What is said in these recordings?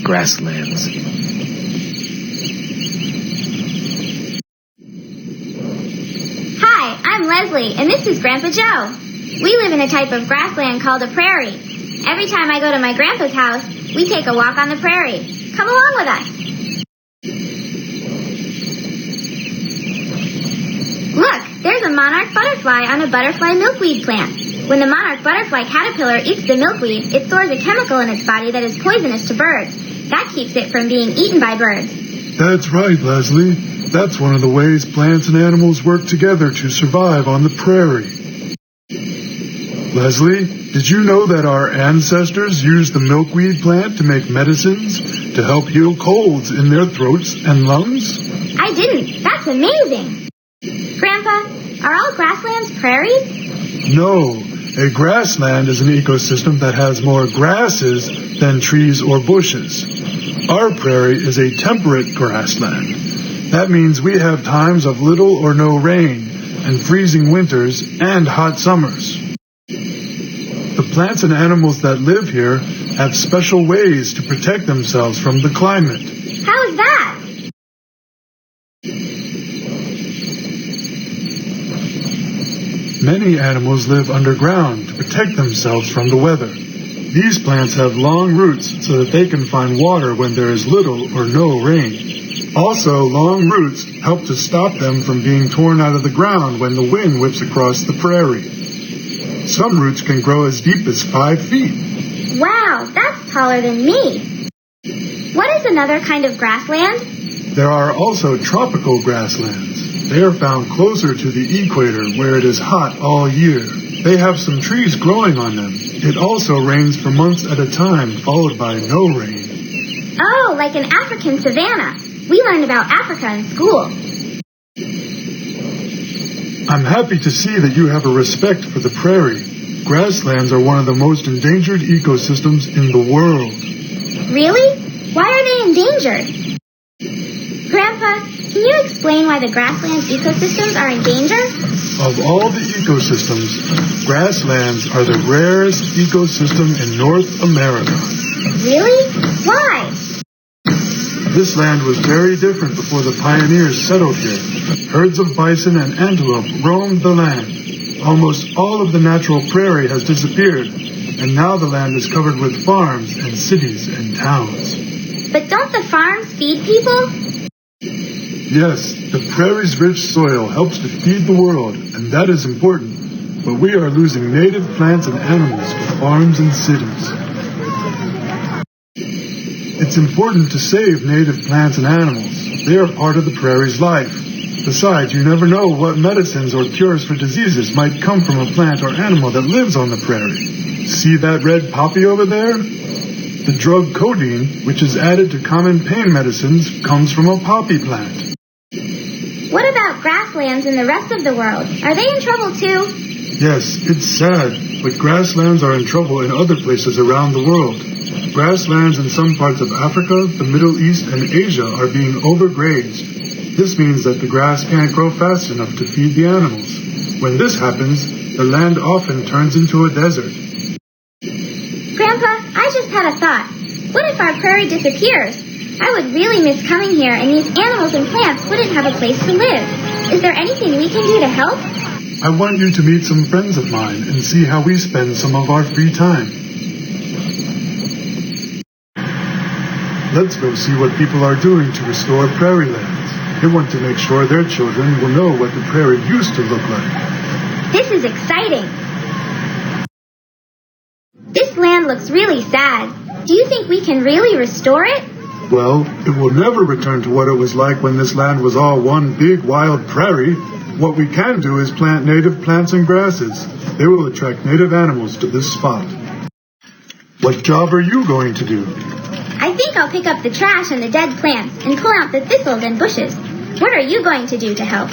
Grasslands. Hi, I'm Leslie, and this is Grandpa Joe. We live in a type of grassland called a prairie. Every time I go to my grandpa's house, we take a walk on the prairie. Come along with us. Look, there's a monarch butterfly on a butterfly milkweed plant. When the monarch butterfly caterpillar eats the milkweed, it stores a chemical in its body that is poisonous to birds. That keeps it from being eaten by birds. That's right, Leslie. That's one of the ways plants and animals work together to survive on the prairie. Leslie, did you know that our ancestors used the milkweed plant to make medicines to help heal colds in their throats and lungs? I didn't. That's amazing. Grandpa, are all grasslands prairies? No. A grassland is an ecosystem that has more grasses than trees or bushes. Our prairie is a temperate grassland. That means we have times of little or no rain, and freezing winters and hot summers. The plants and animals that live here have special ways to protect themselves from the climate. How is that? Many animals live underground to protect themselves from the weather. These plants have long roots so that they can find water when there is little or no rain. Also, long roots help to stop them from being torn out of the ground when the wind whips across the prairie. Some roots can grow as deep as 5 feet. Wow, that's taller than me. What is another kind of grassland? There are also tropical grasslands. They are found closer to the equator where it is hot all year. They have some trees growing on them. It also rains for months at a time, followed by no rain. Oh, like an African savanna. We learned about Africa in school. I'm happy to see that you have a respect for the prairie. Grasslands are one of the most endangered ecosystems in the world. Really? Why are they endangered? Grandpa, can you explain why the grassland ecosystems are in danger? Of all the ecosystems, grasslands are the rarest ecosystem in North America. Really? Why? This land was very different before the pioneers settled here. Herds of bison and antelope roamed the land. Almost all of the natural prairie has disappeared, and now the land is covered with farms and cities and towns. But don't the farms feed people? Yes, the prairie's rich soil helps to feed the world, and that is important. But we are losing native plants and animals for farms and cities. It's important to save native plants and animals. They are part of the prairie's life. Besides, you never know what medicines or cures for diseases might come from a plant or animal that lives on the prairie. See that red poppy over there? The drug codeine, which is added to common pain medicines, comes from a poppy plant. What about grasslands in the rest of the world? Are they in trouble too? Yes, it's sad, but grasslands are in trouble in other places around the world. Grasslands in some parts of Africa, the Middle East, and Asia are being overgrazed. This means that the grass can't grow fast enough to feed the animals. When this happens, the land often turns into a desert. Grandpa, I just had a thought. What if our prairie disappears? I would really miss coming here, and these animals and plants wouldn't have a place to live. Is there anything we can do to help? I want you to meet some friends of mine and see how we spend some of our free time. Let's go see what people are doing to restore prairie lands. They want to make sure their children will know what the prairie used to look like. This is exciting. This land looks really sad. Do you think we can really restore it? Well, it will never return to what it was like when this land was all one big wild prairie. What we can do is plant native plants and grasses. They will attract native animals to this spot. What job are you going to do? I think I'll pick up the trash and the dead plants and pull out the thistles and bushes. What are you going to do to help?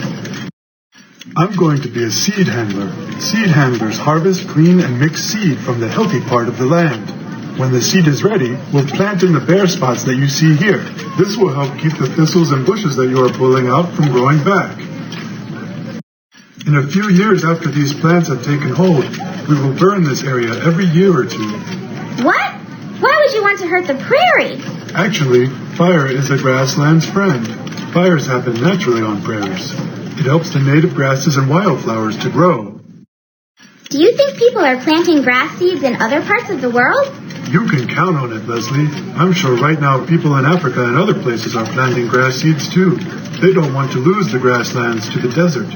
I'm going to be a seed handler. Seed handlers harvest, clean, and mix seed from the healthy part of the land. When the seed is ready, we'll plant in the bare spots that you see here. This will help keep the thistles and bushes that you are pulling out from growing back. In a few years after these plants have taken hold, we will burn this area every year or two. What? Why want to hurt the prairie. Actually, fire is a grassland's friend. Fires happen naturally on prairies. It helps the native grasses and wildflowers to grow. Do you think people are planting grass seeds in other parts of the world? You can count on it, Leslie. I'm sure right now people in Africa and other places are planting grass seeds too. They don't want to lose the grasslands to the desert.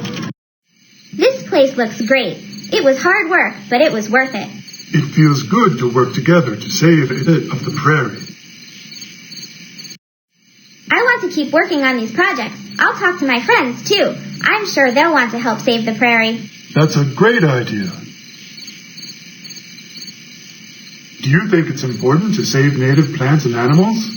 This place looks great. It was hard work, but it was worth it. It feels good to work together to save a bit of the prairie. I want to keep working on these projects. I'll talk to my friends, too. I'm sure they'll want to help save the prairie. That's a great idea. Do you think it's important to save native plants and animals?